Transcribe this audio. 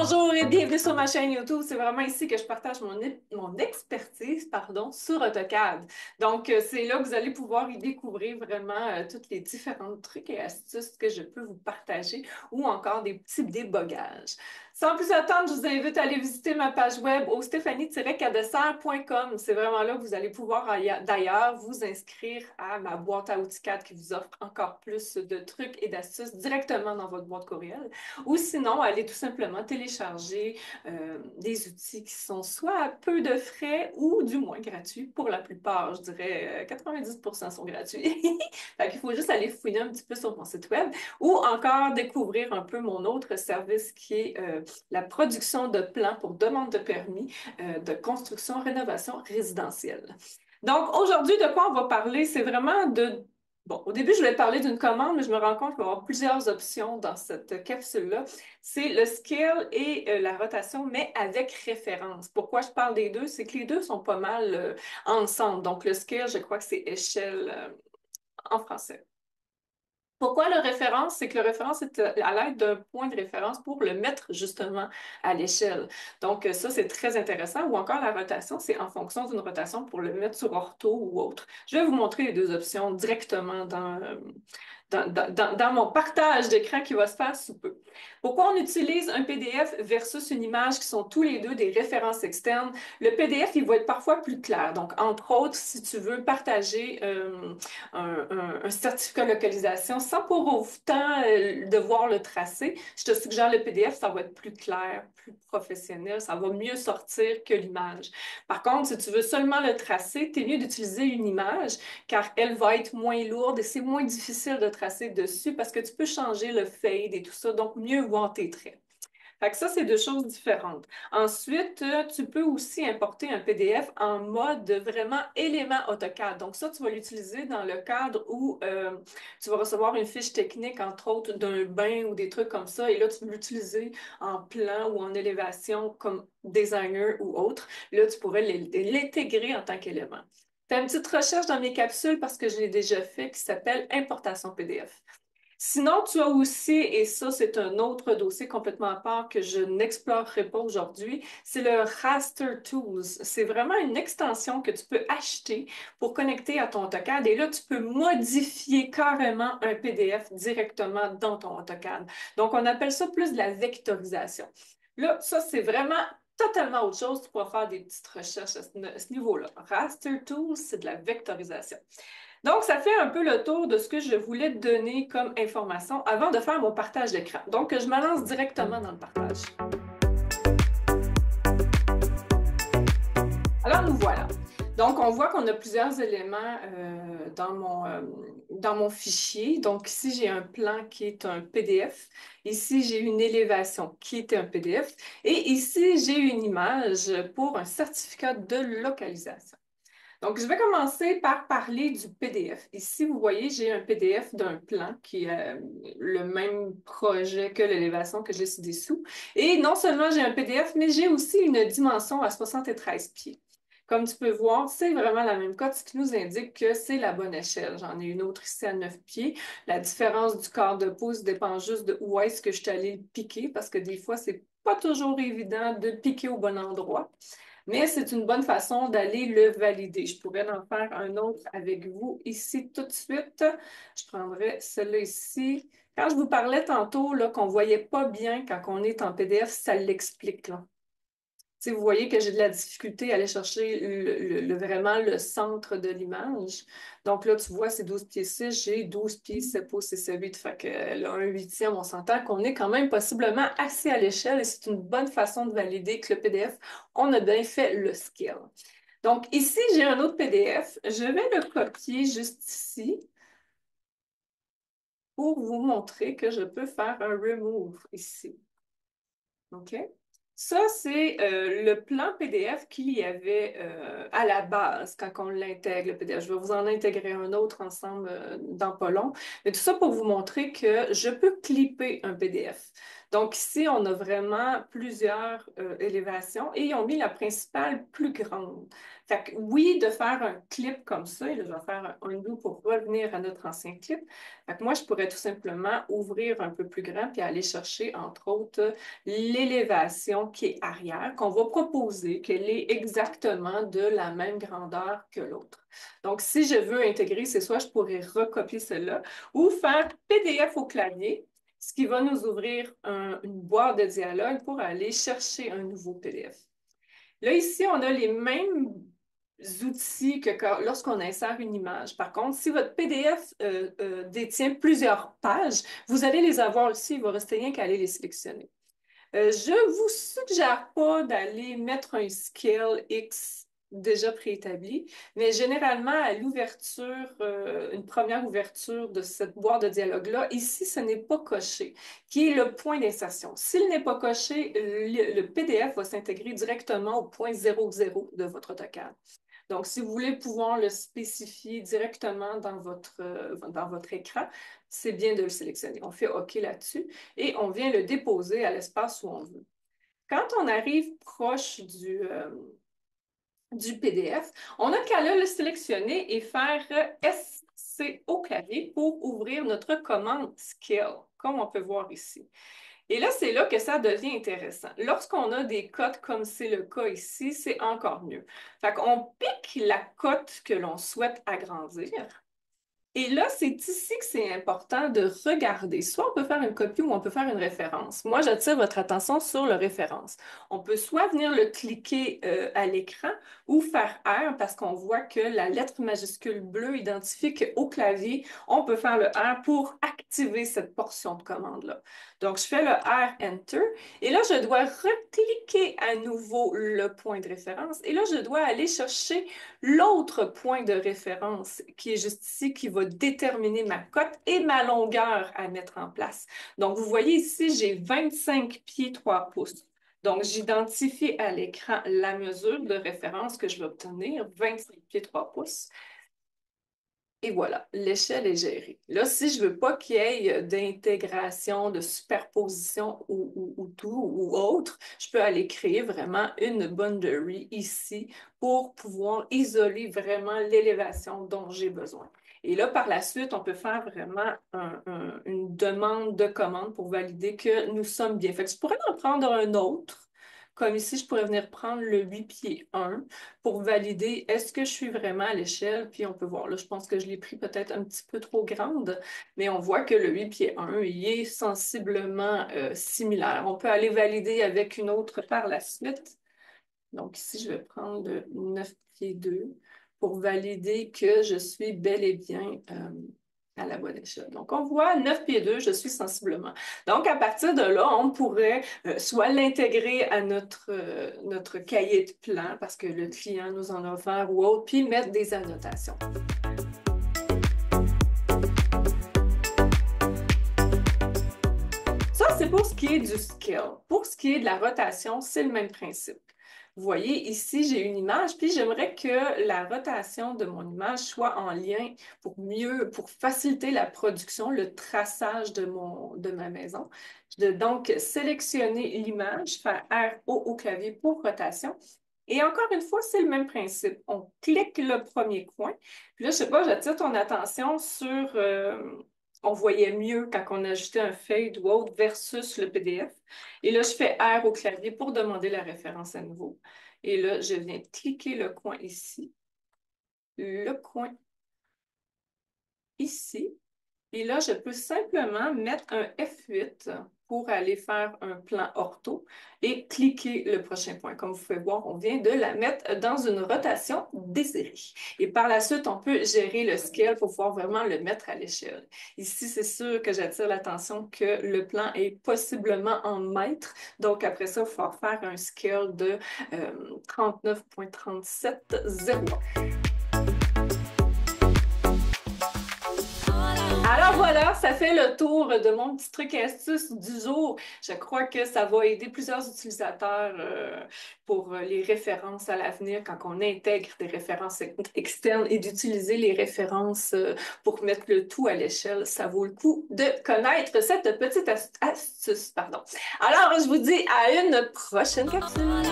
Bonjour et bienvenue sur ma chaîne YouTube. C'est vraiment ici que je partage mon expertise, sur AutoCAD. Donc, c'est là que vous allez pouvoir y découvrir vraiment tous les différents trucs et astuces que je peux vous partager ou encore des petits débogages. Sans plus attendre, je vous invite à aller visiter ma page web au stéphanie-cadessert.com. C'est vraiment là que vous allez pouvoir d'ailleurs vous inscrire à ma boîte à outils CAD qui vous offre encore plus de trucs et d'astuces directement dans votre boîte courriel. Ou sinon, allez tout simplement télécharger des outils qui sont soit à peu de frais ou du moins gratuits. Pour la plupart, je dirais 90% sont gratuits. Fait qu'il faut juste aller fouiller un petit peu sur mon site web ou encore découvrir un peu mon autre service qui est la production de plans pour demande de permis de construction, rénovation résidentielle. Donc, aujourd'hui, de quoi on va parler? C'est vraiment de Bon, au début, je voulais parler d'une commande, mais je me rends compte qu'il va y avoir plusieurs options dans cette capsule-là. C'est le scale et la rotation, mais avec référence. Pourquoi je parle des deux? C'est que les deux sont pas mal ensemble. Donc, le scale, je crois que c'est échelle en français. Pourquoi le référence? C'est que le référence est à l'aide d'un point de référence pour le mettre justement à l'échelle. Donc, ça, c'est très intéressant. Ou encore la rotation, c'est en fonction d'une rotation pour le mettre sur ortho ou autre. Je vais vous montrer les deux options directement dans mon partage d'écran qui va se faire sous peu. Pourquoi on utilise un PDF versus une image qui sont tous les deux des références externes? Le PDF, il va être parfois plus clair. Donc, entre autres, si tu veux partager un certificat de localisation sans pour autant devoir le tracer, je te suggère le PDF, ça va être plus clair, plus professionnel, ça va mieux sortir que l'image. Par contre, si tu veux seulement le tracer, c'est mieux d'utiliser une image car elle va être moins lourde et c'est moins difficile de tracer dessus parce que tu peux changer le fade et tout ça, donc mieux voir tes traits. Fait que ça, c'est deux choses différentes. Ensuite, tu peux aussi importer un PDF en mode vraiment élément AutoCAD. Donc ça, tu vas l'utiliser dans le cadre où tu vas recevoir une fiche technique, entre autres, d'un bain ou des trucs comme ça. Et là, tu peux l'utiliser en plan ou en élévation comme designer ou autre. Là, tu pourrais l'intégrer en tant qu'élément. Fais une petite recherche dans mes capsules parce que je l'ai déjà fait qui s'appelle Importation PDF. Sinon, tu as aussi, et ça, c'est un autre dossier complètement à part que je n'explorerai pas aujourd'hui, c'est le Raster Tools. C'est vraiment une extension que tu peux acheter pour connecter à ton AutoCAD et là, tu peux modifier carrément un PDF directement dans ton AutoCAD. Donc, on appelle ça plus de la vectorisation. Là, ça, c'est vraiment totalement autre chose. Tu pourras faire des petites recherches à ce niveau-là. Raster Tools, c'est de la vectorisation. Donc, ça fait un peu le tour de ce que je voulais te donner comme information avant de faire mon partage d'écran. Donc, je me lance directement dans le partage. Alors, nous voilà. Donc, on voit qu'on a plusieurs éléments dans mon fichier. Donc, ici, j'ai un plan qui est un PDF. Ici, j'ai une élévation qui est un PDF. Et ici, j'ai une image pour un certificat de localisation. Donc, je vais commencer par parler du PDF. Ici, vous voyez, j'ai un PDF d'un plan qui est le même projet que l'élévation que j'ai ci-dessous. Et non seulement j'ai un PDF, mais j'ai aussi une dimension à 73 pieds. Comme tu peux voir, c'est vraiment la même cote, ce qui nous indique que c'est la bonne échelle. J'en ai une autre ici à 9 pieds. La différence du quart de pouce dépend juste de où est-ce que je suis allée le piquer, parce que des fois, c'est pas toujours évident de piquer au bon endroit. Mais c'est une bonne façon d'aller le valider. Je pourrais en faire un autre avec vous ici tout de suite. Je prendrais celle-là ici. Quand je vous parlais tantôt là, qu'on ne voyait pas bien quand on est en PDF, ça l'explique, là. Si vous voyez que j'ai de la difficulté à aller chercher vraiment le centre de l'image. Donc là, tu vois, c'est 12 pieds 6, j'ai 12 pieds 7 pouces et 7 8. Fait que là, un huitième, on s'entend qu'on est quand même possiblement assez à l'échelle et c'est une bonne façon de valider que le PDF, on a bien fait le scale. Donc ici, j'ai un autre PDF. Je vais le copier juste ici pour vous montrer que je peux faire un remove ici. OK? Ça, c'est le plan PDF qu'il y avait à la base quand on l'intègre, le PDF. Je vais vous en intégrer un autre ensemble dans pas long. Mais tout ça pour vous montrer que je peux clipper un PDF. Donc ici, on a vraiment plusieurs élévations et ils ont mis la principale plus grande. Fait que oui, de faire un clip comme ça, et là, je vais faire un undo pour revenir à notre ancien clip. Fait que moi, je pourrais tout simplement ouvrir un peu plus grand puis aller chercher, entre autres, l'élévation qui est arrière, qu'on va proposer qu'elle est exactement de la même grandeur que l'autre. Donc, si je veux intégrer, c'est soit je pourrais recopier celle-là ou faire PDF au clavier, ce qui va nous ouvrir une boîte de dialogue pour aller chercher un nouveau PDF. Là, ici, on a les mêmes outils que lorsqu'on insère une image. Par contre, si votre PDF détient plusieurs pages, vous allez les avoir aussi, il ne va rester rien qu'à aller les sélectionner. Je ne vous suggère pas d'aller mettre un scale X déjà préétabli, mais généralement, à l'ouverture, une première ouverture de cette boîte de dialogue-là, ici, ce n'est pas coché, qui est le point d'insertion. S'il n'est pas coché, le PDF va s'intégrer directement au point 00 de votre AutoCAD. Donc, si vous voulez pouvoir le spécifier directement dans votre écran, c'est bien de le sélectionner. On fait OK là-dessus et on vient le déposer à l'espace où on veut. Quand on arrive proche du PDF, on n'a qu'à le sélectionner et faire SC au clavier pour ouvrir notre commande Scale, comme on peut voir ici. Et là, c'est là que ça devient intéressant. Lorsqu'on a des cotes comme c'est le cas ici, c'est encore mieux. Fait qu'on pique la cote que l'on souhaite agrandir. Et là, c'est ici que c'est important de regarder. Soit on peut faire une copie ou on peut faire une référence. Moi, j'attire votre attention sur la référence. On peut soit venir le cliquer à l'écran ou faire R parce qu'on voit que la lettre majuscule bleue identifie qu'au clavier, on peut faire le R pour activer cette portion de commande-là. Donc, je fais le R Enter et là, je dois recliquer à nouveau le point de référence et là, je dois aller chercher l'autre point de référence qui est juste ici, qui va déterminer ma cote et ma longueur à mettre en place. Donc, vous voyez ici, j'ai 25 pieds 3 pouces. Donc, j'identifie à l'écran la mesure de référence que je vais obtenir, 25 pieds 3 pouces. Et voilà, l'échelle est gérée. Là, si je ne veux pas qu'il y ait d'intégration, de superposition ou tout ou autre, je peux aller créer vraiment une boundary ici pour pouvoir isoler vraiment l'élévation dont j'ai besoin. Et là, par la suite, on peut faire vraiment une demande de commande pour valider que nous sommes bien. Fait que je pourrais en prendre un autre. Comme ici, je pourrais venir prendre le 8 pieds 1 pour valider est-ce que je suis vraiment à l'échelle. Puis on peut voir, là, je pense que je l'ai pris peut-être un petit peu trop grande, mais on voit que le 8 pieds 1, il est sensiblement similaire. On peut aller valider avec une autre par la suite. Donc ici, je vais prendre le 9 pieds 2 pour valider que je suis bel et bien à la bonne échelle. Donc, on voit 9 pieds 2, je suis sensiblement. Donc, à partir de là, on pourrait soit l'intégrer à notre cahier de plan parce que le client nous en a offert ou autre, puis mettre des annotations. Ça, c'est pour ce qui est du scale. Pour ce qui est de la rotation, c'est le même principe. Vous voyez, ici, j'ai une image, puis j'aimerais que la rotation de mon image soit en lien pour faciliter la production, le traçage de ma maison. Je vais donc sélectionner l'image, faire R au clavier pour rotation. Et encore une fois, c'est le même principe. On clique le premier coin. Puis là, je sais pas, j'attire ton attention sur... on voyait mieux quand on ajoutait un fade ou autre versus le PDF. Et là, je fais R au clavier pour demander la référence à nouveau. Et là, je viens cliquer le coin ici, le coin ici. Et là, je peux simplement mettre un F8 pour aller faire un plan ortho et cliquer le prochain point. Comme vous pouvez voir, on vient de la mettre dans une rotation désirée. Et par la suite, on peut gérer le scale pour pouvoir vraiment le mettre à l'échelle. Ici, c'est sûr que j'attire l'attention que le plan est possiblement en mètres. Donc, après ça, il va falloir faire un scale de 39,3701. Alors voilà, ça fait le tour de mon petit truc et astuce du jour. Je crois que ça va aider plusieurs utilisateurs pour les références à l'avenir quand on intègre des références externes et d'utiliser les références pour mettre le tout à l'échelle. Ça vaut le coup de connaître cette petite astuce. Pardon. Alors, je vous dis à une prochaine capsule.